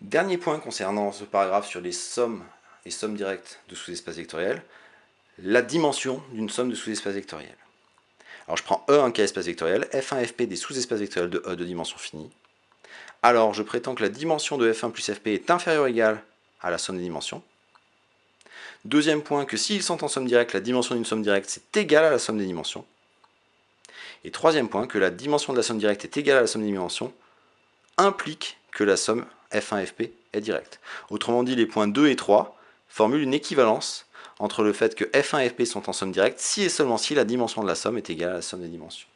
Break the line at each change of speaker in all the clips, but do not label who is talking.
Dernier point concernant ce paragraphe sur les sommes et sommes directes de sous-espaces vectoriels, la dimension d'une somme de sous-espaces vectoriels. Alors je prends E, un cas espace vectoriel, F1 Fp des sous-espaces vectoriels de E de dimension finie. Alors je prétends que la dimension de F1 plus Fp est inférieure ou égale à la somme des dimensions. Deuxième point, que s'ils sont en somme directe, la dimension d'une somme directe c'est égal à la somme des dimensions. Et troisième point, que la dimension de la somme directe est égale à la somme des dimensions implique que la somme F1 Fp est directe. Autrement dit, les points 2 et 3 formulent une équivalence entre le fait que F1 et Fp sont en somme directe si et seulement si la dimension de la somme est égale à la somme des dimensions.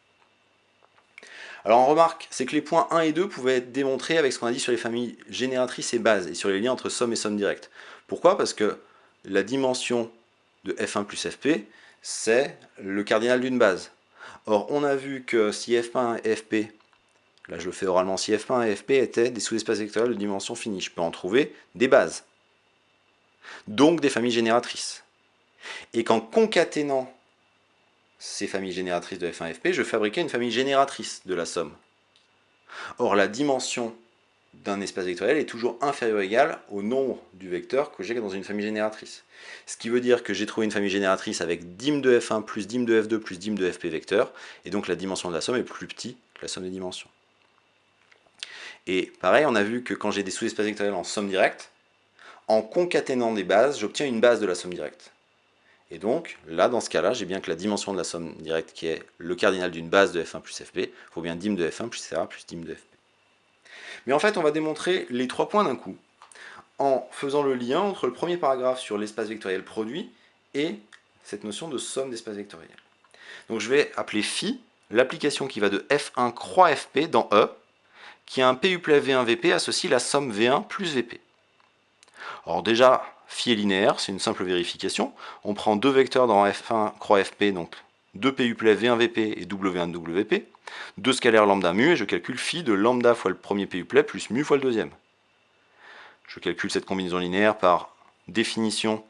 Alors on remarque, c'est que les points 1 et 2 pouvaient être démontrés avec ce qu'on a dit sur les familles génératrices et bases et sur les liens entre somme et somme directe. Pourquoi? Parce que la dimension de F1 plus Fp, c'est le cardinal d'une base. Or, on a vu que si F1 et Fp, là je le fais oralement, si F1 et Fp étaient des sous-espaces vectoriels de dimension finie, je peux en trouver des bases, donc des familles génératrices. Et qu'en concaténant ces familles génératrices de F1 et Fp, je fabriquais une famille génératrice de la somme. Or, la dimension d'un espace vectoriel est toujours inférieure ou égale au nombre du vecteur que j'ai dans une famille génératrice. Ce qui veut dire que j'ai trouvé une famille génératrice avec dim de F1 plus dim de F2 plus dim de Fp vecteur, et donc la dimension de la somme est plus petite que la somme des dimensions. Et pareil, on a vu que quand j'ai des sous-espaces vectoriels en somme directe, en concaténant des bases, j'obtiens une base de la somme directe. Et donc, là, dans ce cas-là, j'ai bien que la dimension de la somme directe, qui est le cardinal d'une base de F1 plus Fp, faut bien dim de F1 plus etc. plus dim de Fp. Mais en fait, on va démontrer les trois points d'un coup, en faisant le lien entre le premier paragraphe sur l'espace vectoriel produit et cette notion de somme d'espace vectoriel. Donc je vais appeler phi l'application qui va de F1 croix Fp dans E, qui a un PUPLEF V1 Vp associe la somme V1 plus Vp. Alors déjà, phi est linéaire, c'est une simple vérification. On prend deux vecteurs dans F1 croix Fp, donc deux PUPLEF V1 Vp et W1 WP, deux scalaires lambda mu, et je calcule phi de lambda fois le premier PUPLEF plus mu fois le deuxième. Je calcule cette combinaison linéaire par définition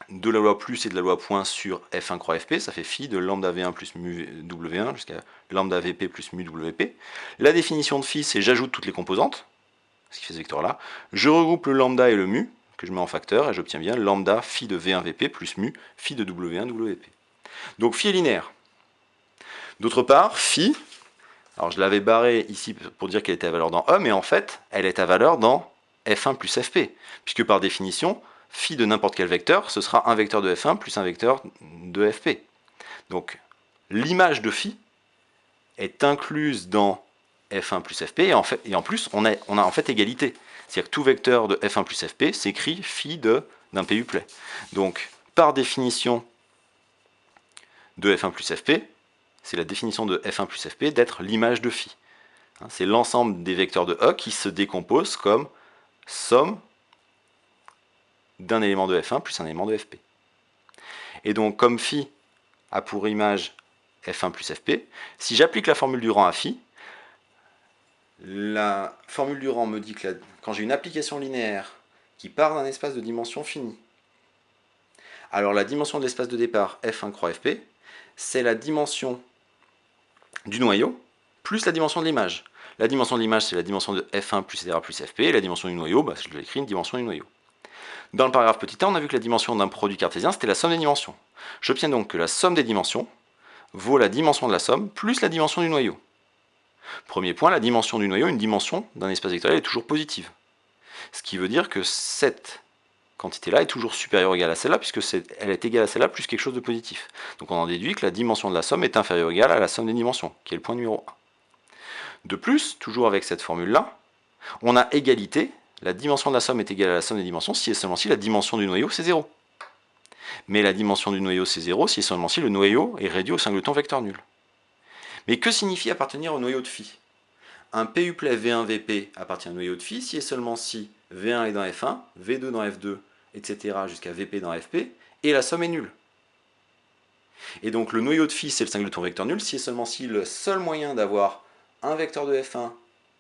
de la loi plus et de la loi point sur F1 croix Fp, ça fait phi de lambda V1 plus mu W1 jusqu'à lambda Vp plus mu WP. La définition de phi, c'est j'ajoute toutes les composantes, ce qui fait ce vecteur-là. Je regroupe le lambda et le mu, que je mets en facteur, et j'obtiens bien lambda phi de V1 Vp plus mu phi de W1 WP. Donc phi est linéaire. D'autre part, phi, alors je l'avais barré ici pour dire qu'elle était à valeur dans E, mais en fait, elle est à valeur dans F1 plus Fp, puisque par définition, phi de n'importe quel vecteur, ce sera un vecteur de F1 plus un vecteur de Fp. Donc l'image de phi est incluse dans F1 plus Fp, et en plus on a en fait égalité. C'est-à-dire que tout vecteur de F1 plus Fp s'écrit phi d'un PUPLEF. Donc par définition de F1 plus Fp, c'est la définition de F1 plus Fp d'être l'image de phi. C'est l'ensemble des vecteurs de E qui se décomposent comme somme d'un élément de F1 plus un élément de Fp. Et donc comme phi a pour image F1 plus Fp, si j'applique la formule du rang à phi, la formule du rang me dit que quand j'ai une application linéaire qui part d'un espace de dimension finie, alors la dimension de l'espace de départ F1 croix Fp, c'est la dimension du noyau plus la dimension de l'image. La dimension de l'image, c'est la dimension de F1 plus etc. plus Fp, et la dimension du noyau, je l'ai écrit, une dimension du noyau. Dans le paragraphe petit a, on a vu que la dimension d'un produit cartésien, c'était la somme des dimensions. J'obtiens donc que la somme des dimensions vaut la dimension de la somme plus la dimension du noyau. Premier point, la dimension du noyau, une dimension d'un espace vectoriel est toujours positive. Ce qui veut dire que cette quantité-là est toujours supérieure ou égale à celle-là, puisque elle est égale à celle-là plus quelque chose de positif. Donc on en déduit que la dimension de la somme est inférieure ou égale à la somme des dimensions, qui est le point numéro 1. De plus, toujours avec cette formule-là, on a égalité, la dimension de la somme est égale à la somme des dimensions si et seulement si la dimension du noyau c'est 0. Mais la dimension du noyau c'est 0 si et seulement si le noyau est réduit au singleton vecteur nul. Mais que signifie appartenir au noyau de phi? Un PUPLEF V1 Vp appartient au noyau de phi si et seulement si V1 est dans F1, V2 dans F2, etc. jusqu'à Vp dans Fp, et la somme est nulle. Et donc le noyau de phi c'est le singleton vecteur nul si et seulement si le seul moyen d'avoir un vecteur de F1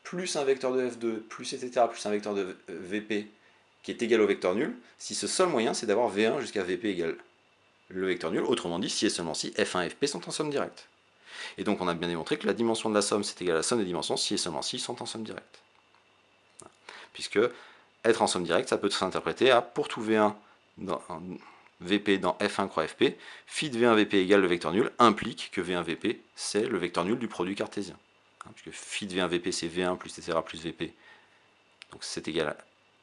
plus un vecteur de F2 plus etc. plus un vecteur de Vp qui est égal au vecteur nul, si ce seul moyen c'est d'avoir V1 jusqu'à Vp égale le vecteur nul, autrement dit si et seulement si F1 et Fp sont en somme directe. Et donc on a bien démontré que la dimension de la somme c'est égal à la somme des dimensions si et seulement si sont en somme directe. Puisque être en somme directe, ça peut s'interpréter à pour tout V1 dans VP dans F1 croix FP, phi de V1 VP égale le vecteur nul implique que V1 VP c'est le vecteur nul du produit cartésien. Puisque phi de V1 VP c'est V1 plus etc plus VP, donc c'est égal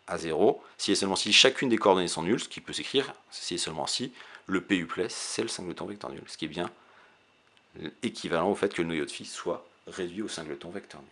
à 0, si et seulement si chacune des coordonnées sont nulles, ce qui peut s'écrire si et seulement si le PU' c'est le singleton vecteur nul, ce qui est bien équivalent au fait que le noyau de phi soit réduit au singleton vecteur nul.